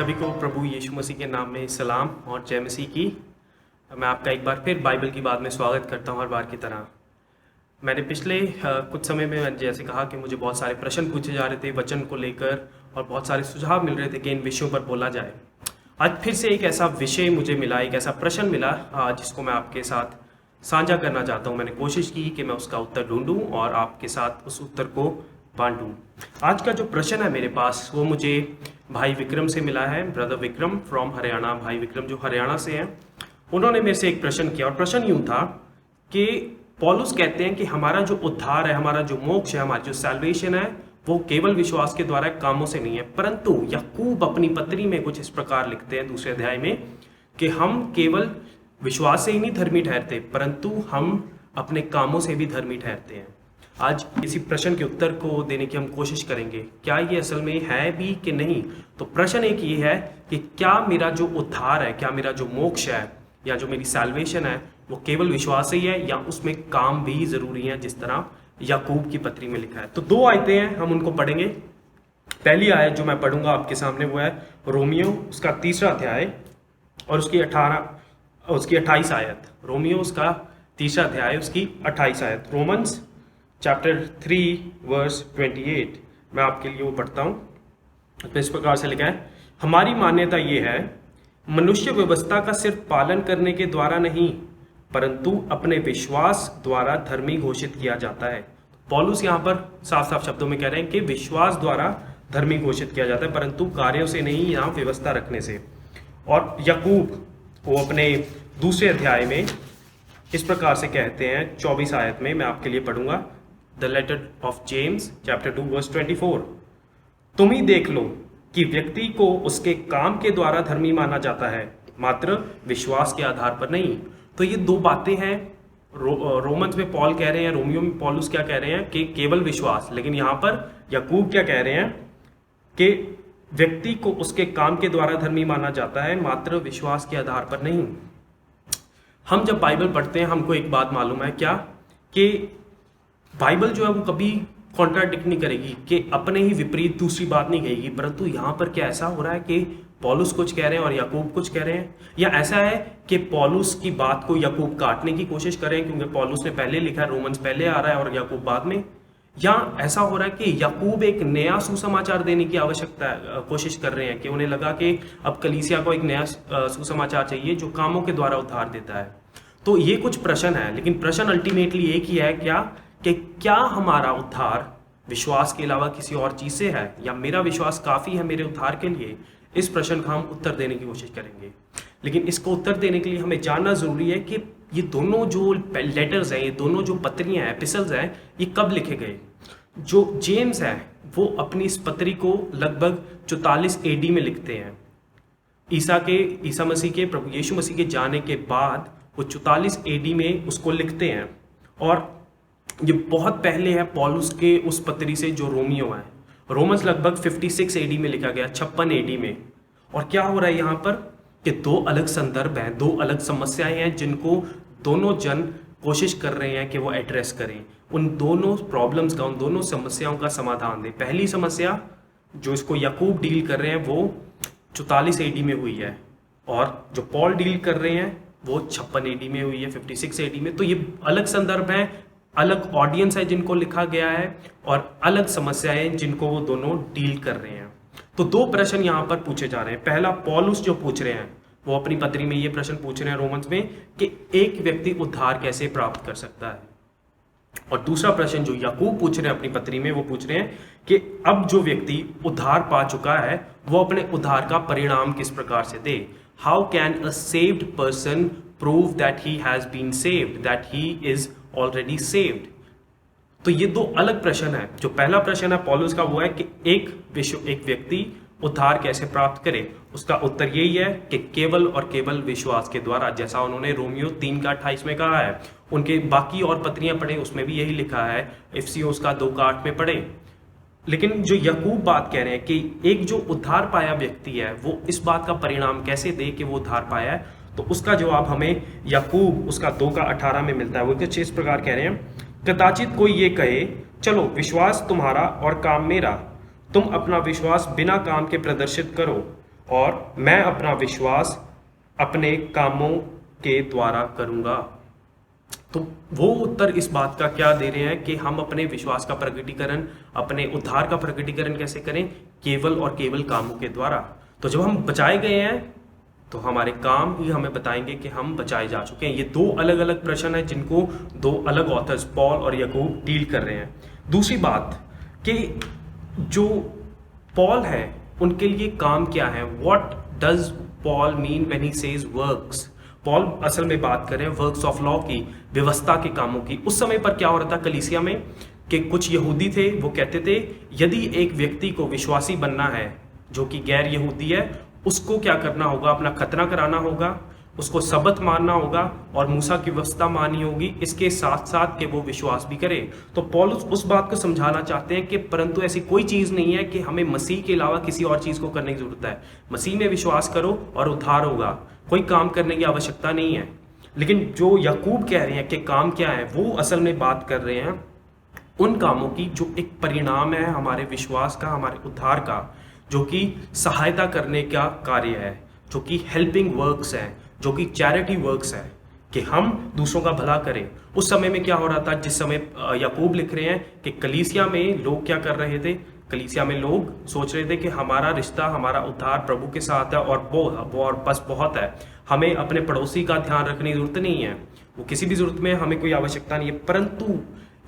सभी को प्रभु यीशु मसीह के नाम में सलाम और जय मसीह की। मैं आपका एक बार फिर बाइबल की बात में स्वागत करता हूँ हर बार की तरह। मैंने पिछले कुछ समय में जैसे कहा कि मुझे बहुत सारे प्रश्न पूछे जा रहे थे वचन को लेकर और बहुत सारे सुझाव मिल रहे थे कि इन विषयों पर बोला जाए। आज फिर से एक ऐसा विषय मुझे मिला, एक ऐसा प्रश्न मिला जिसको मैं आपके साथ साझा करना चाहता हूँ। मैंने कोशिश की कि मैं उसका उत्तर ढूंढूं और आपके साथ उस उत्तर को बांटूं। आज का जो प्रश्न है मेरे पास वो मुझे भाई विक्रम से मिला है, ब्रदर विक्रम फ्रॉम हरियाणा। भाई विक्रम जो हरियाणा से हैं, उन्होंने मेरे से एक प्रश्न किया और प्रश्न यूं था कि पौलुस कहते हैं कि हमारा जो उद्धार है, हमारा जो मोक्ष है, हमारी जो सैल्वेशन है वो केवल विश्वास के द्वारा कामों से नहीं है। परंतु याकूब अपनी पत्री में कुछ इस प्रकार लिखते हैं दूसरे अध्याय में कि हम केवल विश्वास से ही नहीं धर्मी ठहरते परंतु हम अपने कामों से भी धर्मी ठहरते हैं। आज इसी प्रश्न के उत्तर को देने की हम कोशिश करेंगे, क्या ये असल में है भी कि नहीं। तो प्रश्न एक ये है कि क्या मेरा जो उद्धार है, क्या मेरा जो मोक्ष है या जो मेरी सैल्वेशन है वो केवल विश्वास से ही है या उसमें काम भी जरूरी है, जिस तरह याकूब की पत्री में लिखा है। तो दो आयतें हैं, हम उनको पढ़ेंगे। पहली आयत जो मैं पढ़ूंगा आपके सामने वो है रोमियो उसका 3रा अध्याय और उसकी 28 आयत। रोमियो उसका 3रा अध्याय उसकी 28 आयत। रोमन्स चैप्टर 3 वर्स 28 मैं आपके लिए वो पढ़ता हूँ। इस प्रकार से लिखा है, हमारी मान्यता ये है, मनुष्य व्यवस्था का सिर्फ पालन करने के द्वारा नहीं परंतु अपने विश्वास द्वारा धर्मी घोषित किया जाता है। पौलुस यहाँ पर साफ साफ शब्दों में कह रहे हैं कि विश्वास द्वारा धर्मी घोषित किया जाता है परंतु कार्यों से नहीं, यहाँ व्यवस्था रखने से। और याकूब वो अपने दूसरे अध्याय में इस प्रकार से कहते हैं 24 आयत में, मैं आपके लिए पढ़ूंगा। The letter of James chapter 2 verse 24, तुम ही देख लो कि व्यक्ति को उसके काम के द्वारा धर्मी माना जाता है मात्र विश्वास के आधार पर नहीं। तो ये दो बातें हैं। रोमन्स में पॉल कह रहे हैं, रोमियो में पौलुस क्या कह रहे हैं कि केवल विश्वास, लेकिन यहाँ पर याकूब क्या कह रहे हैं कि व्यक्ति को उसके काम के द्वारा धर्मी माना जाता है मात्र विश्वास के आधार पर नहीं। हम जब बाइबल पढ़ते हैं हमको एक बात मालूम है क्या, कि बाइबल जो है वो कभी कॉन्ट्राडिक्ट नहीं करेगी, कि अपने ही विपरीत दूसरी बात नहीं कहेगी। परंतु यहाँ पर क्या ऐसा हो रहा है कि पौलुस कुछ कह रहे हैं और याकूब कुछ कह रहे हैं, या ऐसा है कि पौलुस की बात को याकूब काटने की कोशिश कर रहे हैं क्योंकि पौलुस ने पहले लिखा है, रोमन्स पहले आ रहा है और याकूब बाद में, या ऐसा हो रहा है कि याकूब एक नया सुसमाचार देने की आवश्यकता कोशिश कर रहे हैं कि उन्हें लगा कि अब कलीसिया को एक नया सुसमाचार चाहिए जो कामों के द्वारा उद्धार देता है। तो ये कुछ प्रश्न है, लेकिन प्रश्न अल्टीमेटली एक ही है कि क्या हमारा उद्धार विश्वास के अलावा किसी और चीज से है या मेरा विश्वास काफी है मेरे उद्धार के लिए। इस प्रश्न का हम उत्तर देने की कोशिश करेंगे, लेकिन इसको उत्तर देने के लिए हमें जानना जरूरी है कि ये दोनों जो लेटर्स हैं, ये दोनों जो पत्रियां हैं, एपिसल्स हैं, ये कब लिखे गए। जो जेम्स है वो अपनी इस पत्री को लगभग 44 AD में लिखते हैं। ईसा मसीह के, प्रभु यीशु मसीह के जाने के बाद वो 44 AD में उसको लिखते हैं और ये बहुत पहले है पौलुस के उस पत्री से जो रोमियो है। रोमन्स लगभग 56 AD में लिखा गया, 56 AD में। और क्या हो रहा है यहाँ पर कि दो अलग संदर्भ हैं, दो अलग समस्याएं हैं जिनको दोनों जन कोशिश कर रहे हैं कि वो एड्रेस करें। उन दोनों प्रॉब्लम्स का, उन दोनों समस्याओं का समाधान दें। पहली समस्या जो इसको याकूब डील कर रहे हैं वो 44 AD में हुई है और जो पॉल डील कर रहे हैं वो 56 AD में हुई है, 56 AD में। तो ये अलग संदर्भ है, अलग ऑडियंस है जिनको लिखा गया है और अलग समस्याएं जिनको वो दोनों डील कर रहे हैं। तो दो प्रश्न यहाँ पर पूछे जा रहे हैं। पहला, पौलुस जो पूछ रहे हैं वो अपनी पत्री में ये प्रश्न पूछ रहे हैं रोमन्स में कि एक व्यक्ति उद्धार कैसे प्राप्त कर सकता है। और दूसरा प्रश्न जो याकूब पूछ रहे हैं अपनी पत्री में, वो पूछ रहे हैं कि अब जो व्यक्ति उद्धार पा चुका है वो अपने उद्धार का परिणाम किस प्रकार से दे। How can a saved person prove that he has been saved, that he is already saved. तो ये दो अलग प्रश्न है। जो पहला प्रश्न है पौलुस का वो है कि एक व्यक्ति उद्धार कैसे प्राप्त करे। उसका उत्तर यही है कि केवल और केवल विश्वास के द्वारा, जैसा उन्होंने रोमियो 3 का 28 में कहा है। उनके बाकी और पत्रियां पढ़े उसमें भी यही लिखा है, इफिसियों का 2 का 8 में पढ़े। लेकिन जो याकूब बात कह रहे हैं कि एक जो उद्धार पाया व्यक्ति है वो इस बात का परिणाम कैसे दे कि वो उद्धार पाया है, तो उसका जवाब हमें याकूब उसका 2 का 18 में मिलता है। वो कुछ इस प्रकार कह रहे हैं, कदाचित कोई ये कहे चलो विश्वास तुम्हारा और काम मेरा, तुम अपना विश्वास बिना काम के प्रदर्शित करो और मैं अपना विश्वास अपने कामों के द्वारा करूंगा। तो वो उत्तर इस बात का क्या दे रहे हैं कि हम अपने विश्वास का प्रकटीकरण, अपने उद्धार का प्रकटीकरण कैसे करें? केवल और केवल कामों के द्वारा। तो जब हम बचाए गए हैं तो हमारे काम ही हमें बताएंगे कि हम बचाए जा चुके हैं। ये दो अलग अलग प्रश्न हैं जिनको दो अलग ऑथर्स पॉल और याकूब डील कर रहे हैं। दूसरी बात कि जो पॉल है उनके लिए काम क्या है? What does Paul mean when he says works? Paul असल में बात कर रहे हैं वर्क्स ऑफ लॉ की, व्यवस्था के कामों की। उस समय पर क्या हो रहा था कलीसिया में कि कुछ यहूदी थे, वो कहते थे यदि एक व्यक्ति को विश्वासी बनना है जो कि गैर यहूदी है, उसको क्या करना होगा? अपना खतना कराना होगा, उसको सबत मानना होगा और मूसा की व्यवस्था माननी होगी, इसके साथ साथ कि वो विश्वास भी करे। तो पौलुस उस बात को समझाना चाहते हैं कि परंतु ऐसी कोई चीज़ नहीं है कि हमें मसीह के अलावा किसी और चीज़ को करने की जरूरत है। मसीह में विश्वास करो और उद्धार होगा, कोई काम करने की आवश्यकता नहीं है। लेकिन जो याकूब कह रहे हैं कि काम क्या है, वो असल में बात कर रहे हैं उन कामों की जो एक परिणाम है हमारे विश्वास का, हमारे उद्धार का, जो कि सहायता करने का कार्य है, जो कि हेल्पिंग वर्क्स है, जो कि चैरिटी वर्क्स है, कि हम दूसरों का भला करें। उस समय में क्या हो रहा था, जिस समय याकूब लिख रहे हैं कि कलीसिया में लोग क्या कर रहे थे? कलीसिया में लोग सोच रहे थे कि हमारा रिश्ता, हमारा उद्धार प्रभु के साथ है और वो और बस बहुत है, हमें अपने पड़ोसी का ध्यान रखने की जरूरत नहीं है, वो किसी भी जरूरत में हमें कोई आवश्यकता नहीं है। परंतु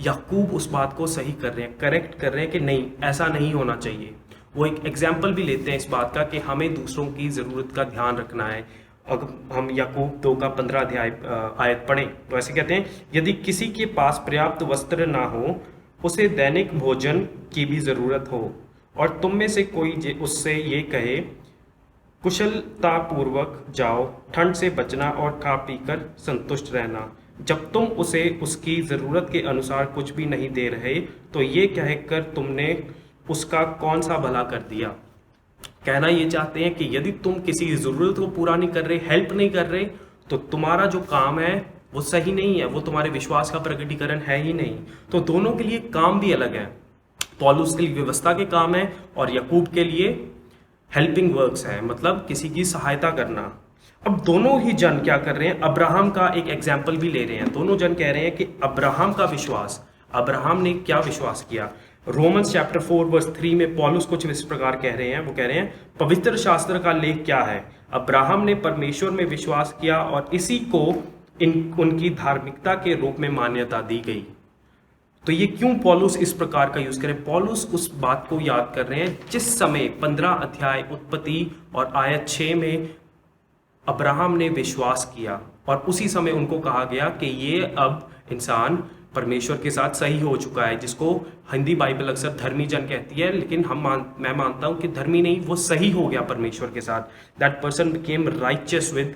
याकूब उस बात को सही कर रहे हैं, करेक्ट कर रहे हैं कि नहीं, ऐसा नहीं होना चाहिए। वो एक एग्जाम्पल भी लेते हैं इस बात का कि हमें दूसरों की ज़रूरत का ध्यान रखना है। अगर हम याकूब 2 अध्याय आयत पढ़ें तो ऐसे कहते हैं, यदि किसी के पास पर्याप्त वस्त्र ना हो, उसे दैनिक भोजन की भी ज़रूरत हो, और तुम में से कोई उससे ये कहे कुशलतापूर्वक जाओ, ठंड से बचना और खा पीकर संतुष्ट रहना, जब तुम उसे उसकी ज़रूरत के अनुसार कुछ भी नहीं दे रहे, तो ये कहकर तुमने उसका कौन सा भला कर दिया। कहना ये चाहते हैं कि यदि तुम किसी ज़रूरत को पूरा नहीं कर रहे, हेल्प नहीं कर रहे, तो तुम्हारा जो काम है वो सही नहीं है, वो तुम्हारे विश्वास का प्रकटीकरण है ही नहीं। तो दोनों के लिए काम भी अलग है। पौलुस के लिए व्यवस्था के काम है और याकूब के लिए हेल्पिंग वर्क्स है, मतलब किसी की सहायता करना। अब दोनों ही जन क्या कर रहे हैं? अब्राहम का एक एग्जाम्पल भी ले रहे हैं। दोनों जन कह रहे हैं कि अब्राहम का विश्वास, अब्राहम ने क्या विश्वास किया। रोमन्स चैप्टर 4 वर्स 3 में पौलुस कुछ इस प्रकार कह रहे हैं, वो कह रहे हैं पवित्र शास्त्र का लेख क्या है? अब्राहम ने परमेश्वर में विश्वास किया और इसी को उनकी धार्मिकता के रूप में मान्यता दी गई। तो ये क्यों पौलुस इस प्रकार का यूज करें? पौलुस उस बात को याद कर रहे हैं जिस समय 15 अध्याय उत्पत्ति और आयत 6 में अब्राहम ने विश्वास किया और उसी समय उनको कहा गया कि ये अब इंसान परमेश्वर के साथ सही हो चुका है, जिसको हिंदी बाइबल अक्सर धर्मी जन कहती है, लेकिन मैं मानता हूं कि धर्मी नहीं, वो सही हो गया परमेश्वर के साथ। That person became righteous with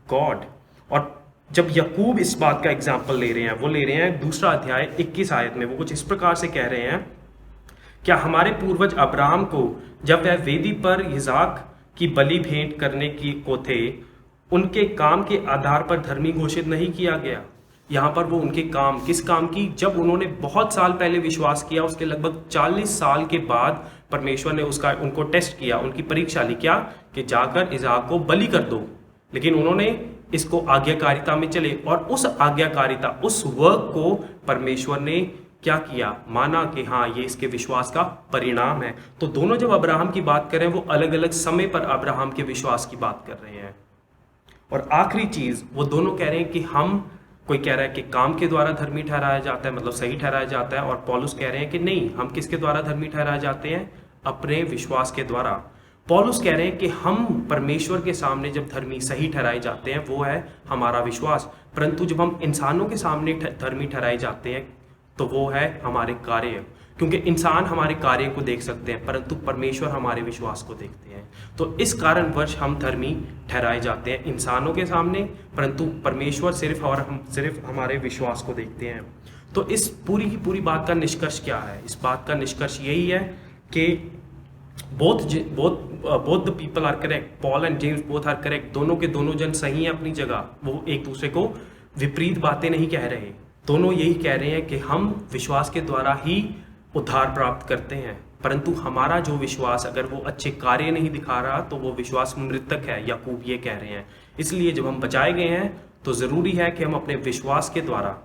God. और जब याकूब इस बात का एग्जाम्पल ले रहे हैं, वो ले रहे हैं 2 अध्याय 21 आयत में, वो कुछ इस प्रकार से कह रहे हैं, क्या हमारे पूर्वज अब्राहम को जब वह वेदी पर इसहाक की बलि भेंट करने की को थे, उनके काम के आधार पर धर्मी घोषित नहीं किया गया? यहाँ पर वो उनके काम, किस काम की? जब उन्होंने बहुत साल पहले विश्वास किया, उसके लगभग 40 साल के बाद परमेश्वर ने उनको टेस्ट किया, उनकी परीक्षा ली, क्या कि जाकर इसहाक को बलि कर दो। लेकिन उन्होंने इसको आज्ञाकारिता में चले और उस आज्ञाकारिता, उस वर्क को परमेश्वर ने क्या किया? माना कि हाँ, ये इसके विश्वास का परिणाम है। तो दोनों जब अब्राहम की बात कर रहे हैं, वो अलग अलग समय पर अब्राहम के विश्वास की बात कर रहे हैं। और आखिरी चीज, वो दोनों कह रहे हैं कि हम, कोई कह रहा है कि काम के द्वारा धर्मी ठहराया जाता है, मतलब सही ठहराया जाता है, और पौलुस कह रहे हैं कि नहीं, हम किसके द्वारा धर्मी ठहराए जाते हैं? अपने विश्वास के द्वारा। पौलुस कह रहे हैं कि हम परमेश्वर के सामने जब धर्मी सही ठहराए जाते हैं, वो है हमारा विश्वास। परंतु जब हम इंसानों के सामने धर्मी ठहराए जाते हैं, तो वो है हमारे कार्य, क्योंकि इंसान हमारे कार्य को देख सकते हैं, परंतु परमेश्वर हमारे विश्वास को देखते हैं। तो इस कारणवश हम धर्मी ठहराए जाते हैं इंसानों के सामने, परंतु परमेश्वर सिर्फ हमारे विश्वास को देखते हैं। तो इस पूरी की पूरी बात का निष्कर्ष क्या है? इस बात का निष्कर्ष यही है कि both the people are correct, Paul and James both are correct. दोनों के दोनों जन सही हैं अपनी जगह, वो एक दूसरे को विपरीत बातें नहीं कह रहे। दोनों यही कह रहे हैं कि हम विश्वास के द्वारा ही उद्धार प्राप्त करते हैं, परंतु हमारा जो विश्वास अगर वो अच्छे कार्य नहीं दिखा रहा तो वो विश्वास मृतक है, याकूब ये कह रहे हैं। इसलिए जब हम बचाए गए हैं तो ज़रूरी है कि हम अपने विश्वास के द्वारा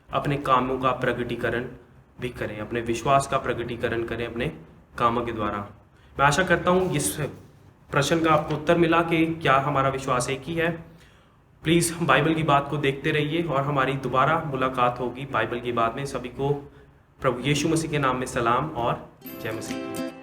अपने कामों का प्रगटीकरण भी करें, अपने विश्वास का प्रगटीकरण करें अपने कामों के द्वारा। मैं आशा करता हूँ इस प्रश्न का आपको उत्तर मिला कि क्या हमारा विश्वास एक ही है। प्लीज़ बाइबल की बात को देखते रहिए और हमारी दोबारा मुलाकात होगी बाइबल की बात में। सभी को प्रभु यीशु मसीह के नाम में सलाम और जय मसीह।